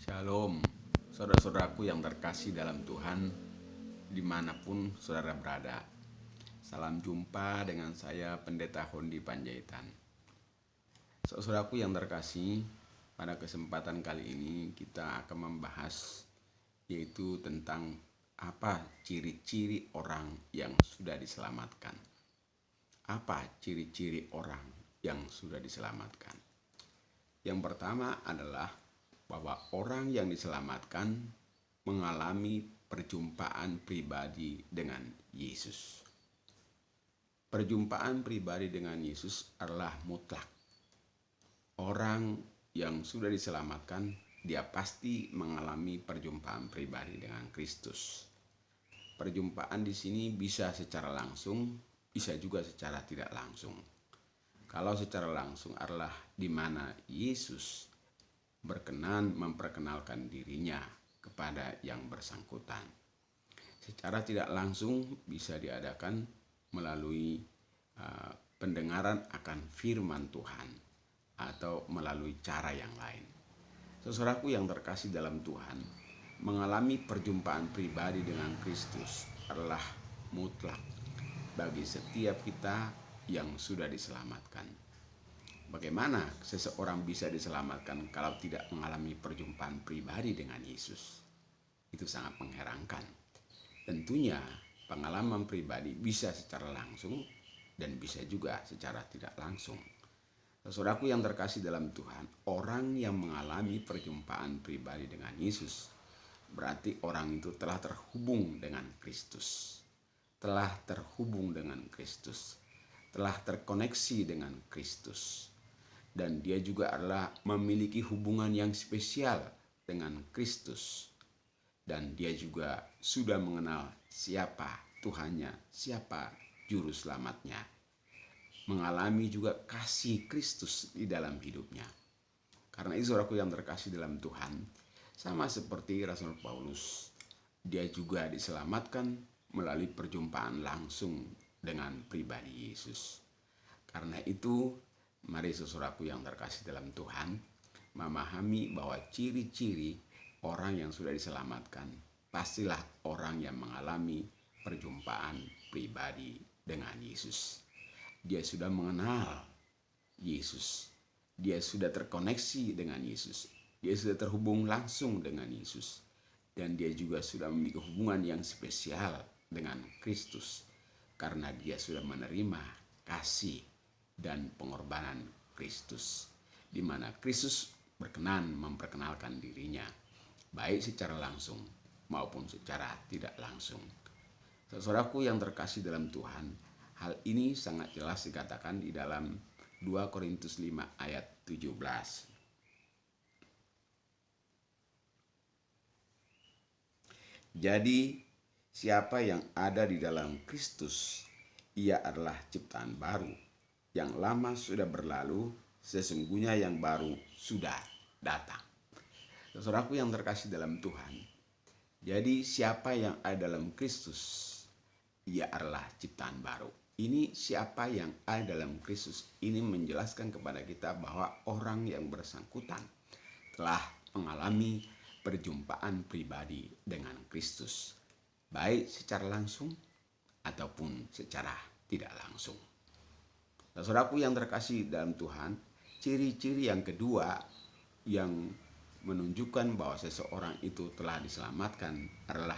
Shalom, saudara-saudaraku yang terkasih dalam Tuhan, dimanapun saudara berada. Salam jumpa dengan saya, Pendeta Hondi Panjaitan. Saudaraku yang terkasih, pada kesempatan kali ini kita akan membahas yaitu tentang apa ciri-ciri orang yang sudah diselamatkan. Apa ciri-ciri orang yang sudah diselamatkan? Yang pertama adalah bahwa orang yang diselamatkan mengalami perjumpaan pribadi dengan Yesus. Perjumpaan pribadi dengan Yesus adalah mutlak. Orang yang sudah diselamatkan, dia pasti mengalami perjumpaan pribadi dengan Kristus. Perjumpaan di sini bisa secara langsung, bisa juga secara tidak langsung. Kalau secara langsung adalah di mana Yesus berkenan memperkenalkan dirinya kepada yang bersangkutan. Secara tidak langsung bisa diadakan melalui pendengaran akan firman Tuhan atau melalui cara yang lain. Saudaraku yang terkasih dalam Tuhan, mengalami perjumpaan pribadi dengan Kristus adalah mutlak bagi setiap kita yang sudah diselamatkan. Bagaimana seseorang bisa diselamatkan kalau tidak mengalami perjumpaan pribadi dengan Yesus? Itu sangat mengherankan. Tentunya pengalaman pribadi bisa secara langsung dan bisa juga secara tidak langsung. Saudaraku yang terkasih dalam Tuhan, orang yang mengalami perjumpaan pribadi dengan Yesus berarti orang itu telah terhubung dengan Kristus. Telah terhubung dengan Kristus. Telah terkoneksi dengan Kristus. Dan dia juga adalah memiliki hubungan yang spesial dengan Kristus. Dan dia juga sudah mengenal siapa Tuhannya, siapa juru selamatnya. Mengalami juga kasih Kristus di dalam hidupnya. Karena itu saudaraku yang terkasih dalam Tuhan, sama seperti Rasul Paulus, dia juga diselamatkan melalui perjumpaan langsung dengan pribadi Yesus. Karena itu, mari saudaraku yang terkasih dalam Tuhan, memahami bahwa ciri-ciri orang yang sudah diselamatkan pastilah orang yang mengalami perjumpaan pribadi dengan Yesus. Dia sudah mengenal Yesus. Dia sudah terkoneksi dengan Yesus. Dia sudah terhubung langsung dengan Yesus. Dan dia juga sudah memiliki hubungan yang spesial dengan Kristus. Karena dia sudah menerima kasih dan pengorbanan Kristus, di mana Kristus berkenan memperkenalkan dirinya, baik secara langsung maupun secara tidak langsung. Saudaraku yang terkasih dalam Tuhan, hal ini sangat jelas dikatakan di dalam 2 Korintus 5 ayat 17. Jadi, siapa yang ada di dalam Kristus, ia adalah ciptaan baru. Yang lama sudah berlalu, sesungguhnya yang baru sudah datang. Saudaraku yang terkasih dalam Tuhan, jadi siapa yang ada dalam Kristus, ia adalah ciptaan baru. Ini siapa yang ada dalam Kristus, ini menjelaskan kepada kita bahwa orang yang bersangkutan telah mengalami perjumpaan pribadi dengan Kristus, baik secara langsung ataupun secara tidak langsung. Saudaraku yang terkasih dalam Tuhan, ciri-ciri yang kedua yang menunjukkan bahwa seseorang itu telah diselamatkan adalah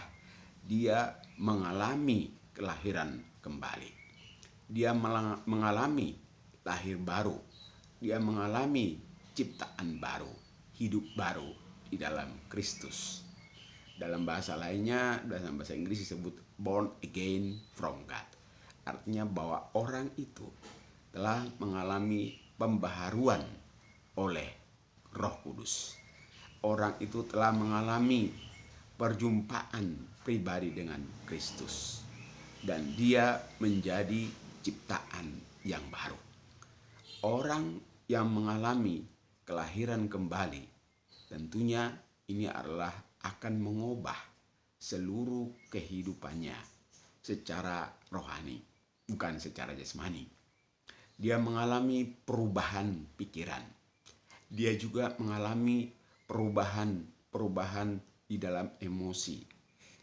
dia mengalami kelahiran kembali. Dia mengalami lahir baru. Dia mengalami ciptaan baru, hidup baru di dalam Kristus. Dalam bahasa lainnya, dalam bahasa Inggris disebut born again from God. Artinya bahwa orang itu telah mengalami pembaharuan oleh Roh Kudus. Orang itu telah mengalami perjumpaan pribadi dengan Kristus. Dan dia menjadi ciptaan yang baru. Orang yang mengalami kelahiran kembali, tentunya ini adalah akan mengubah seluruh kehidupannya secara rohani, bukan secara jasmani. Dia mengalami perubahan pikiran. Dia juga mengalami perubahan perubahan di dalam emosi.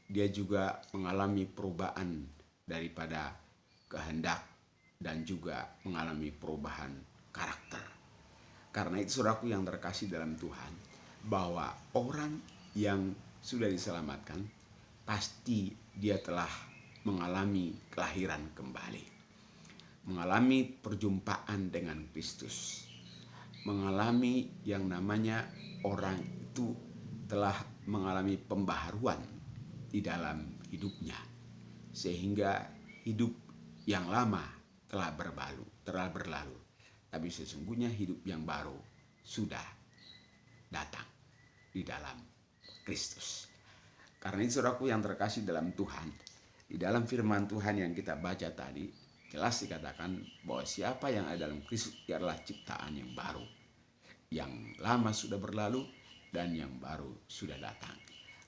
Dia juga mengalami perubahan daripada kehendak dan juga mengalami perubahan karakter. Karena itu saudaraku yang terkasih dalam Tuhan, bahwa orang yang sudah diselamatkan pasti dia telah mengalami kelahiran kembali, mengalami perjumpaan dengan Kristus, mengalami yang namanya orang itu telah mengalami pembaharuan di dalam hidupnya, sehingga hidup yang lama telah berlalu, tapi sesungguhnya hidup yang baru sudah datang di dalam Kristus. Karena itu saudaraku yang terkasih dalam Tuhan, di dalam firman Tuhan yang kita baca tadi, jelas dikatakan bahwa siapa yang ada dalam Kristus adalah ciptaan yang baru. Yang lama sudah berlalu dan yang baru sudah datang.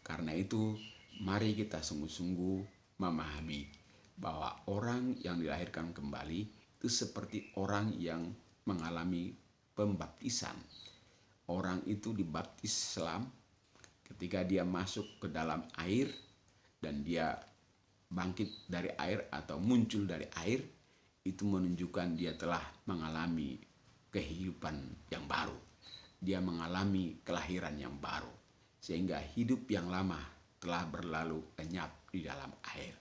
Karena itu mari kita sungguh-sungguh memahami bahwa orang yang dilahirkan kembali itu seperti orang yang mengalami pembaptisan. Orang itu dibaptis selam ketika dia masuk ke dalam air dan dia bangkit dari air atau muncul dari air, itu menunjukkan dia telah mengalami kehidupan yang baru. Dia mengalami kelahiran yang baru, sehingga hidup yang lama telah berlalu lenyap di dalam air.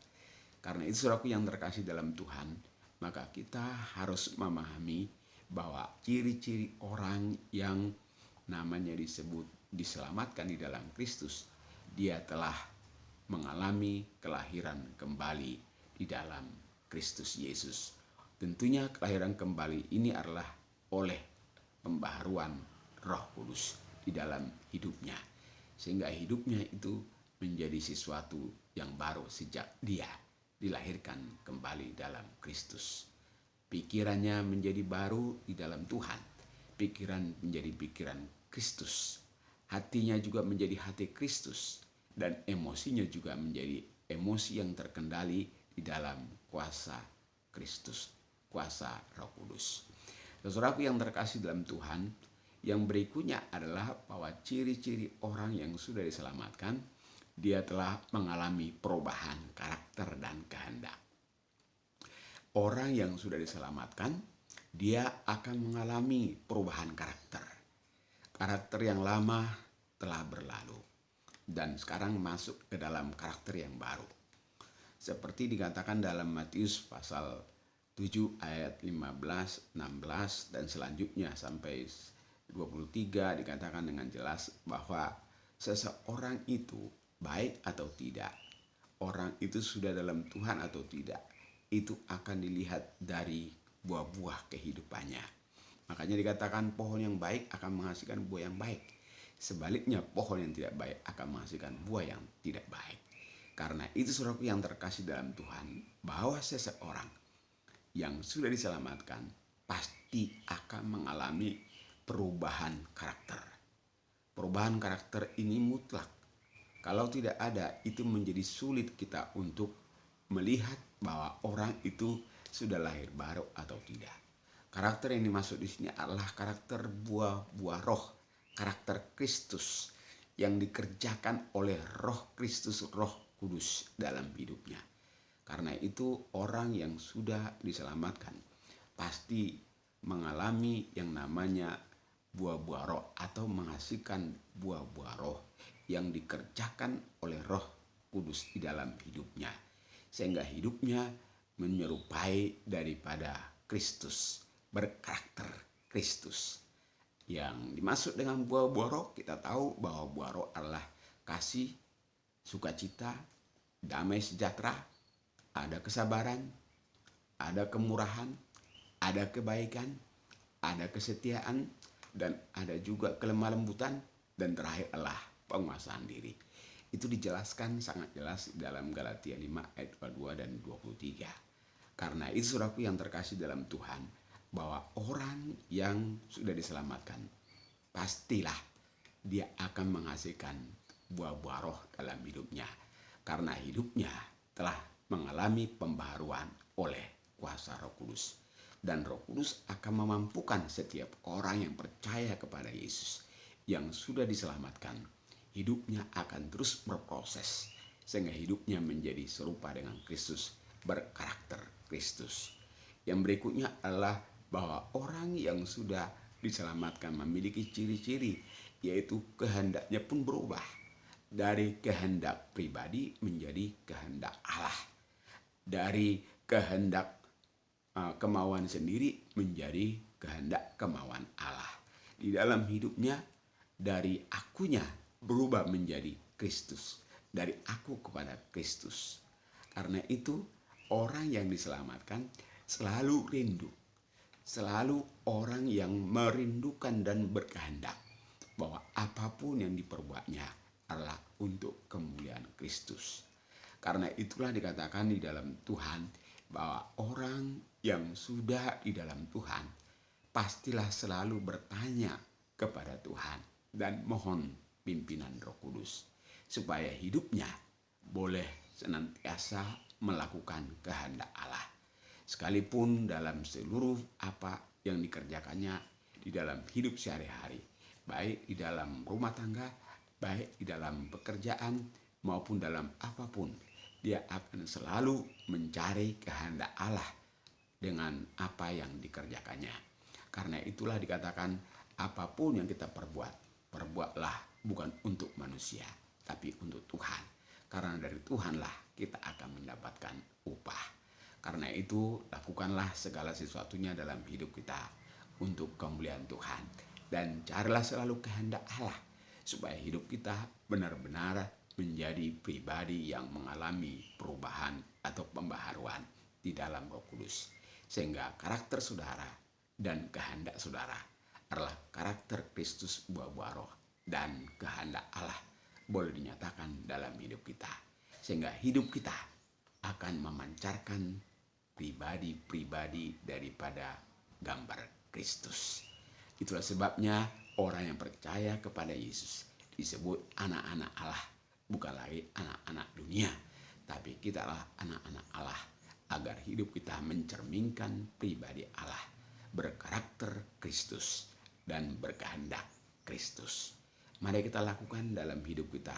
Karena itu saudaraku yang terkasih dalam Tuhan, maka kita harus memahami bahwa ciri-ciri orang yang namanya disebut diselamatkan di dalam Kristus, dia telah mengalami kelahiran kembali di dalam Kristus Yesus. Tentunya kelahiran kembali ini adalah oleh pembaharuan Roh Kudus di dalam hidupnya, sehingga hidupnya itu menjadi sesuatu yang baru sejak dia dilahirkan kembali dalam Kristus. Pikirannya menjadi baru di dalam Tuhan, pikiran menjadi pikiran Kristus, hatinya juga menjadi hati Kristus, dan emosinya juga menjadi emosi yang terkendali di dalam kuasa Kristus, kuasa Roh Kudus. Saudaraku yang terkasih dalam Tuhan, yang berikutnya adalah bahwa ciri-ciri orang yang sudah diselamatkan, dia telah mengalami perubahan karakter dan kehendak. Orang yang sudah diselamatkan, dia akan mengalami perubahan karakter. Karakter yang lama telah berlalu dan sekarang masuk ke dalam karakter yang baru. Seperti dikatakan dalam Matius pasal 7 ayat 15, 16 dan selanjutnya sampai 23 dikatakan dengan jelas bahwa seseorang itu baik atau tidak, orang itu sudah dalam Tuhan atau tidak, itu akan dilihat dari buah-buah kehidupannya. Makanya dikatakan pohon yang baik akan menghasilkan buah yang baik. Sebaliknya pohon yang tidak baik akan menghasilkan buah yang tidak baik. Karena itu saudaraku yang terkasih dalam Tuhan, bahwa seseorang yang sudah diselamatkan pasti akan mengalami perubahan karakter. Perubahan karakter ini mutlak. Kalau tidak ada, itu menjadi sulit kita untuk melihat bahwa orang itu sudah lahir baru atau tidak. Karakter yang dimaksud di sini adalah karakter buah-buah roh, karakter Kristus yang dikerjakan oleh Roh Kristus, Roh Kudus dalam hidupnya. Karena itu orang yang sudah diselamatkan pasti mengalami yang namanya buah-buah roh atau menghasilkan buah-buah roh yang dikerjakan oleh Roh Kudus di dalam hidupnya, sehingga hidupnya menyerupai daripada Kristus, berkarakter Kristus. Yang dimaksud dengan buah-buah roh, kita tahu bahwa buah roh adalah kasih, sukacita, damai sejahtera, ada kesabaran, ada kemurahan, ada kebaikan, ada kesetiaan, dan ada juga kelemah lembutan, dan terakhir adalah penguasaan diri. Itu dijelaskan sangat jelas dalam Galatia 5 ayat 22 dan 23. Karena itu saudaraku yang terkasih dalam Tuhan, bahwa orang yang sudah diselamatkan pastilah dia akan menghasilkan buah-buah roh dalam hidupnya, karena hidupnya telah mengalami pembaharuan oleh kuasa Roh Kudus, dan Roh Kudus akan memampukan setiap orang yang percaya kepada Yesus yang sudah diselamatkan, hidupnya akan terus berproses sehingga hidupnya menjadi serupa dengan Kristus, berkarakter Kristus. Yang berikutnya adalah bahwa orang yang sudah diselamatkan memiliki ciri-ciri, yaitu kehendaknya pun berubah dari kehendak pribadi menjadi kehendak Allah, dari kehendak kemauan sendiri menjadi kehendak kemauan Allah. Di dalam hidupnya dari akunya berubah menjadi Kristus, dari aku kepada Kristus. Karena itu orang yang diselamatkan selalu rindu, selalu orang yang merindukan dan berkehendak bahwa apapun yang diperbuatnya adalah untuk kemuliaan Kristus. Karena itulah dikatakan di dalam Tuhan bahwa orang yang sudah di dalam Tuhan pastilah selalu bertanya kepada Tuhan dan mohon pimpinan Roh Kudus supaya hidupnya boleh senantiasa melakukan kehendak Allah. Sekalipun dalam seluruh apa yang dikerjakannya di dalam hidup sehari-hari, baik di dalam rumah tangga, baik di dalam pekerjaan maupun dalam apapun, dia akan selalu mencari kehendak Allah dengan apa yang dikerjakannya. Karena itulah dikatakan apapun yang kita perbuatlah bukan untuk manusia, tapi untuk Tuhan. Karena dari Tuhanlah kita akan mendapatkan upah. Karena itu lakukanlah segala sesuatunya dalam hidup kita untuk kemuliaan Tuhan. Dan carilah selalu kehendak Allah supaya hidup kita benar-benar menjadi pribadi yang mengalami perubahan atau pembaharuan di dalam Roh Kudus. Sehingga karakter saudara dan kehendak saudara adalah karakter Kristus buah-buah roh dan kehendak Allah boleh dinyatakan dalam hidup kita. Sehingga hidup kita akan memancarkan pribadi-pribadi daripada gambar Kristus. Itulah sebabnya orang yang percaya kepada Yesus disebut anak-anak Allah. Bukan lagi anak-anak dunia, tapi kita adalah anak-anak Allah agar hidup kita mencerminkan pribadi Allah, berkarakter Kristus dan berkehendak Kristus. Mari kita lakukan dalam hidup kita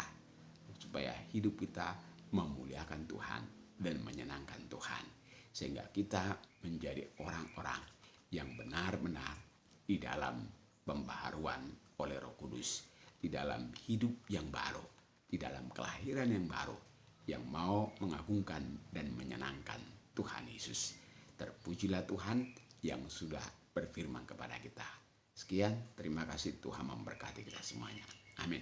supaya hidup kita memuliakan Tuhan dan menyenangkan Tuhan, sehingga kita menjadi orang-orang yang benar-benar di dalam pembaharuan oleh Roh Kudus, di dalam hidup yang baru, di dalam kelahiran yang baru, yang mau mengagungkan dan menyenangkan Tuhan Yesus. Terpujilah Tuhan yang sudah berfirman kepada kita. Sekian, terima kasih, Tuhan memberkati kita semuanya. Amin.